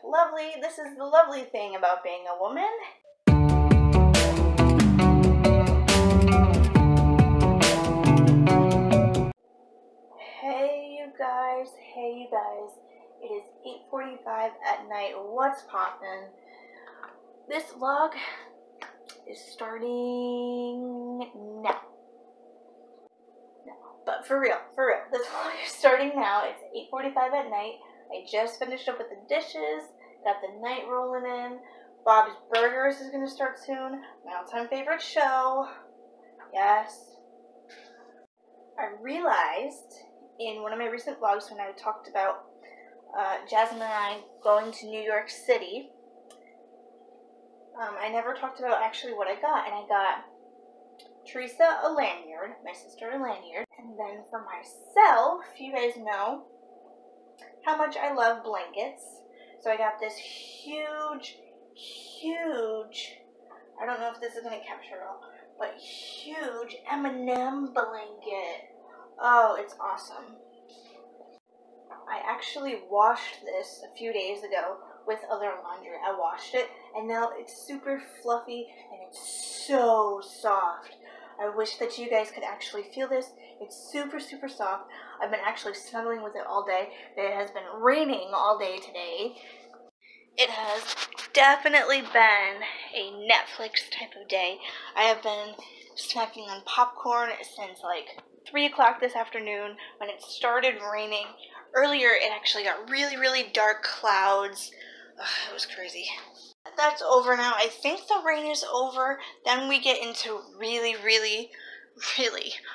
Lovely. This is the lovely thing about being a woman. Hey you guys. It is 8:45 at night. What's poppin'? This vlog is starting now. But for real, this vlog is starting now. It's 8:45 at night. I just finished up with the dishes, got the night rolling in. Bob's Burgers is going to start soon. My all-time favorite show. Yes. I realized in one of my recent vlogs when I talked about Jasmine and I going to New York City, I never talked about actually what I got. And I got Teresa a lanyard, my sister a lanyard. And then for myself, you guys know how much I love blankets. So I got this huge, I don't know if this is going to capture it all, but huge M&M blanket. Oh, it's awesome. I actually washed this a few days ago with other laundry. I washed it, and now it's super fluffy, and it's so soft. I wish that you guys could actually feel this. It's super soft. I've been actually snuggling with it all day. It has been raining all day today. It has definitely been a Netflix type of day. I have been snacking on popcorn since like 3 o'clock this afternoon when it started raining. Earlier, it actually got really dark clouds. Ugh, it was crazy. That's over now. I think the rain is over. Then we get into really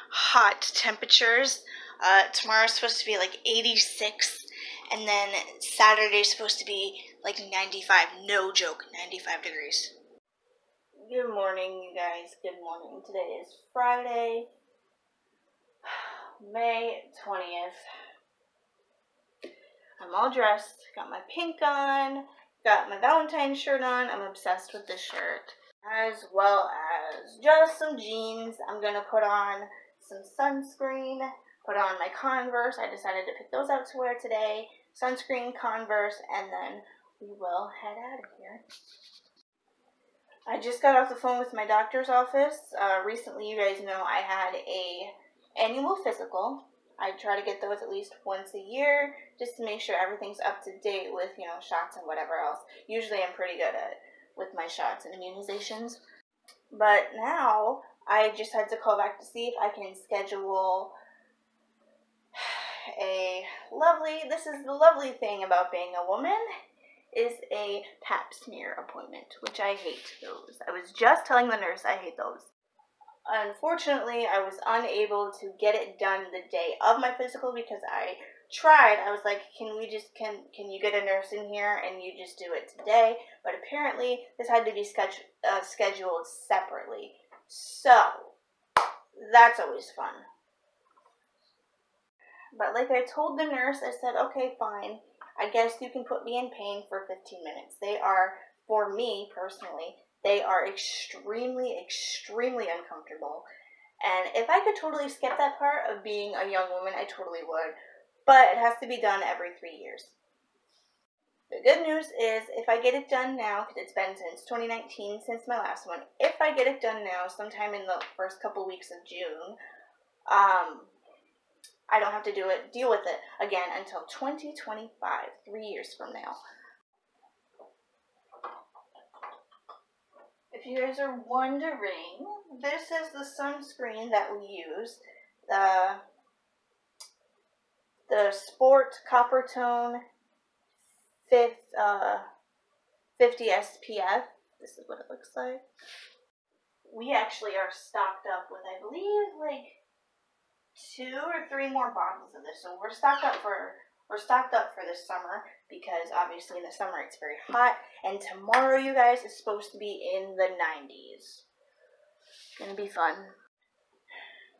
hot temperatures. Tomorrow's supposed to be like 86, and then Saturday's supposed to be like 95. No joke, 95 degrees. Good morning, you guys. Good morning. Today is Friday, May 20th. I'm all dressed. Got my pink on. Got my Valentine's shirt on. I'm obsessed with this shirt. As well as just some jeans. I'm going to put on some sunscreen. Put on my Converse. I decided to pick those out to wear today. Sunscreen, Converse, and then we will head out of here. I just got off the phone with my doctor's office. Recently, you guys know I had a annual physical. I try to get those at least once a year just to make sure everything's up to date with, you know, shots and whatever else. Usually I'm pretty good at with my shots and immunizations. But now I just had to call back to see if I can schedule this is the lovely thing about being a woman, is a pap smear appointment, which I hate those. I was just telling the nurse I hate those. Unfortunately, I was unable to get it done the day of my physical because I tried. I was like, can you get a nurse in here and you just do it today? But apparently, this had to be scheduled separately. So, that's always fun. But like I told the nurse, I said, okay, fine. I guess you can put me in pain for 15 minutes. They are, for me personally, they are extremely uncomfortable. And if I could totally skip that part of being a young woman, I totally would. But it has to be done every 3 years. The good news is, if I get it done now, because it's been since 2019, since my last one, if I get it done now, sometime in the first couple weeks of June, I don't have to deal with it again until 2025, 3 years from now. If you guys are wondering, this is the sunscreen that we use. The Sport Copper Tone 50 SPF. This is what it looks like. We actually are stocked up with, I believe, like 2 or 3 more bottles of this. So we're stocked up for this summer, because obviously in the summer it's very hot, and tomorrow, you guys, is supposed to be in the 90s. It's gonna be fun.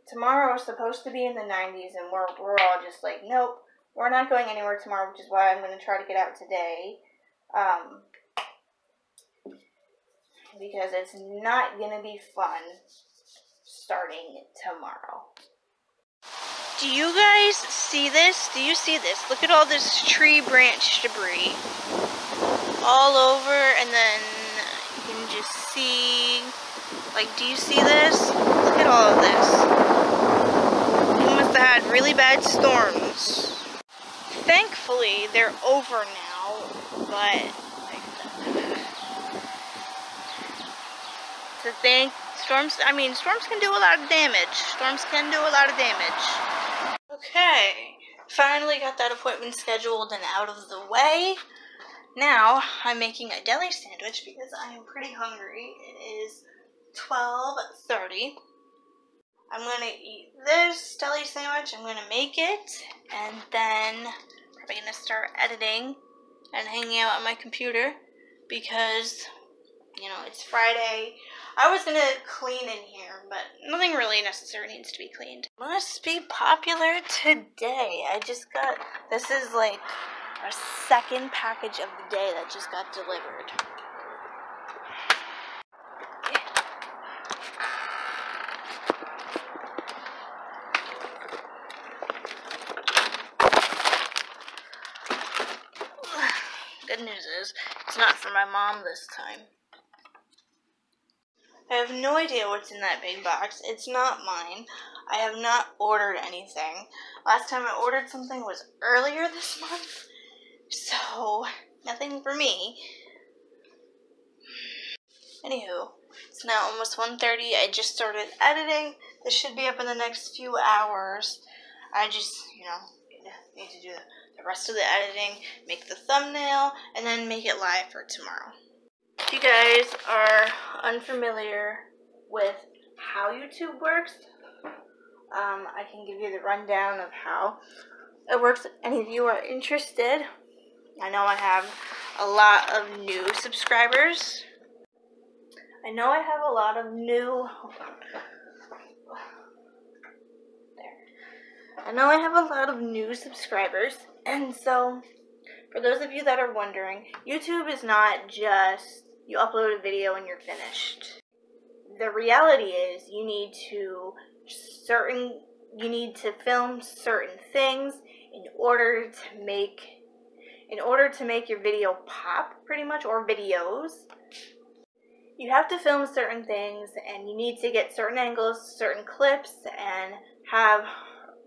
Tomorrow is supposed to be in the 90s, and we're all just like, nope, we're not going anywhere tomorrow, which is why I'm going to try to get out today. Because it's not going to be fun starting tomorrow. Do you guys see this? Do you see this? Look at all this tree branch debris. all over, and then you can just see, like, do you see this? Look at all of this. We must have had really bad storms. Thankfully, they're over now, but to think, storms can do a lot of damage. Storms can do a lot of damage. Okay, finally got that appointment scheduled and out of the way. Now, I'm making a deli sandwich because I am pretty hungry. It is 12:30. I'm going to eat this deli sandwich, I'm going to make it, and then probably going to start editing and hanging out on my computer because, you know, it's Friday. I was going to clean in here, but nothing really necessary needs to be cleaned. Must be popular today. I just got, this is like our second package of the day that just got delivered. Good news is, it's not for my mom this time. I have no idea what's in that big box. It's not mine. I have not ordered anything. Last time I ordered something was earlier this month, so nothing for me. Anywho, it's now almost 1:30. I just started editing. This should be up in the next few hours. I just, you know, need to do the rest of the editing, make the thumbnail, and then make it live for tomorrow. If you guys are unfamiliar with how YouTube works, I can give you the rundown of how it works if any of you are interested. I know I have a lot of new subscribers. And so, for those of you that are wondering, YouTube is not just you upload a video and you're finished. The reality is you need to film certain things in order to make your video pop, pretty much, or videos. You have to film certain things, and you need to get certain angles, certain clips, and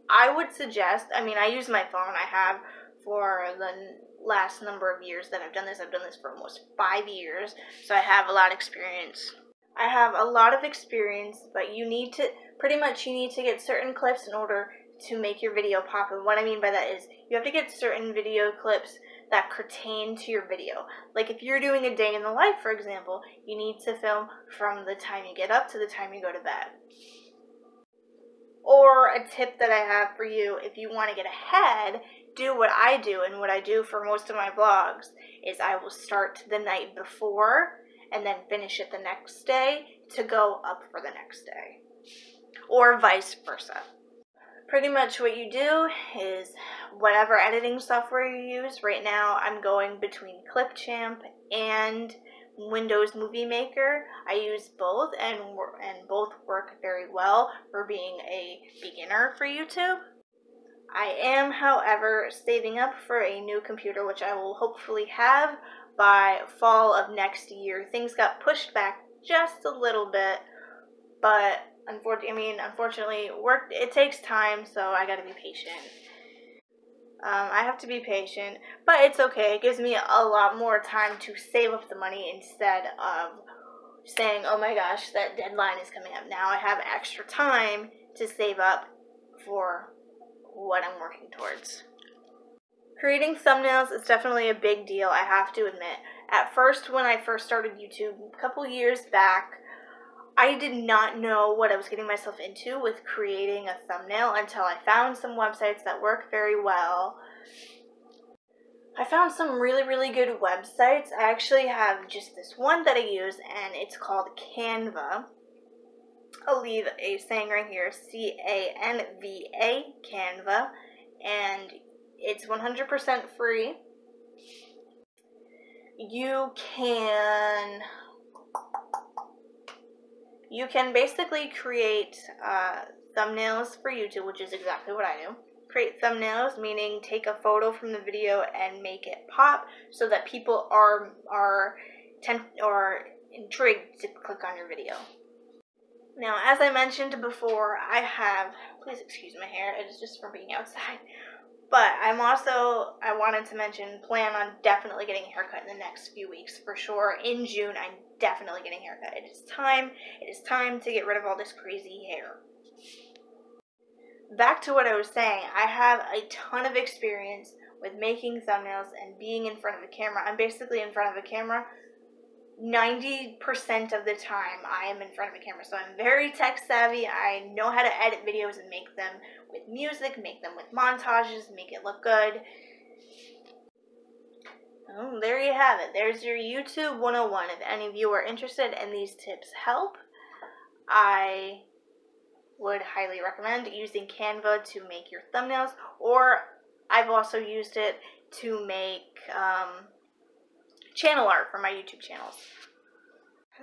I would suggest, I use my phone. I have for the last number of years that I've done this. I've done this for almost 5 years, so I have a lot of experience. But you need to get certain clips in order to make your video pop. And what I mean by that is you have to get certain video clips that pertain to your video. Like if you're doing a day in the life, for example, you need to film from the time you get up to the time you go to bed. Or a tip that I have for you, if you want to get ahead, do what I do, and what I do for most of my vlogs is I will start the night before and then finish it the next day to go up for the next day, or vice versa. Pretty much what you do is whatever editing software you use. Right now I'm going between Clipchamp and Windows Movie Maker. I use both, and both work very well for being a beginner for YouTube. I am, however, saving up for a new computer, which I will hopefully have by fall of next year. Things got pushed back just a little bit, but unfortunately, it takes time, so I gotta be patient. I have to be patient, but it's okay. It gives me a lot more time to save up the money instead of saying, oh my gosh, that deadline is coming up. Now I have extra time to save up for what I'm working towards. Creating thumbnails is definitely a big deal, I have to admit. At first, when I first started YouTube a couple years back, I did not know what I was getting myself into with creating a thumbnail until I found some websites that work very well. I found some really good websites. I actually have just this one that I use, and it's called Canva. I'll leave a saying right here, C-A-N-V-A, Canva, and it's 100% free. You can basically create thumbnails for YouTube, which is exactly what I do. create thumbnails, meaning take a photo from the video and make it pop so that people are intrigued to click on your video. Now, as I mentioned before, please excuse my hair, it is just from being outside. But I wanted to mention, plan on definitely getting a haircut in the next few weeks for sure. In June, I'm definitely getting a haircut. It is time to get rid of all this crazy hair. Back to what I was saying, I have a ton of experience with making thumbnails and being in front of a camera. I'm basically in front of a camera 90% of the time. I am in front of a camera, so I'm very tech savvy. I know how to edit videos and make them with music, make them with montages, make it look good. Oh, there you have it. There's your YouTube 101. If any of you are interested and these tips help, I would highly recommend using Canva to make your thumbnails, or I've also used it to make channel art for my YouTube channels.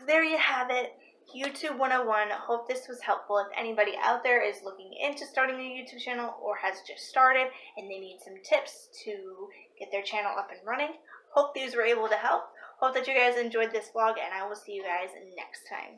There you have it, YouTube 101. Hope this was helpful. If anybody out there is looking into starting a YouTube channel or has just started and they need some tips to get their channel up and running, hope these were able to help. Hope that you guys enjoyed this vlog, and I will see you guys next time.